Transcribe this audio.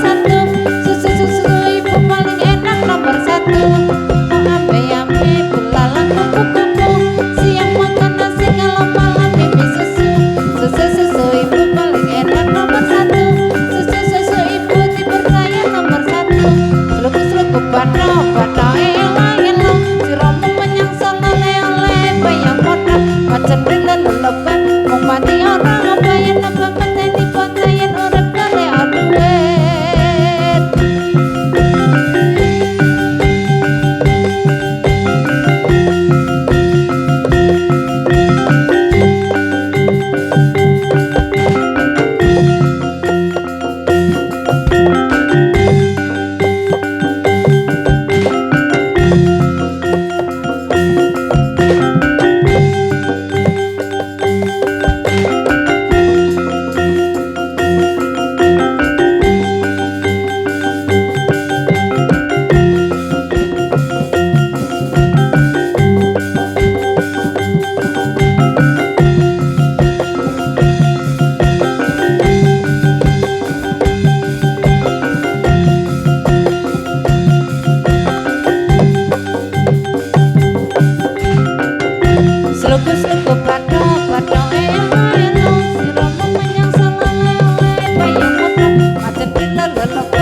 satu. Susu ibu paling enak nomor satu. Mau ambe-ambe belalang kuku-kuku, siang makan nasi kalau malam mimi susu. Susu ibu paling enak nomor satu. Susu ibu timur raya nomor satu. Seluk-seluk bato elo-elo, si romo menyang sono le-ole bayang podo. Macen dene leleban mung mati ora bayang apa mateni potayen urip kale aduet. Seluk-seluk bato elo-elo, si romo menyang sono le-ole bayang podo. Macen dene leleban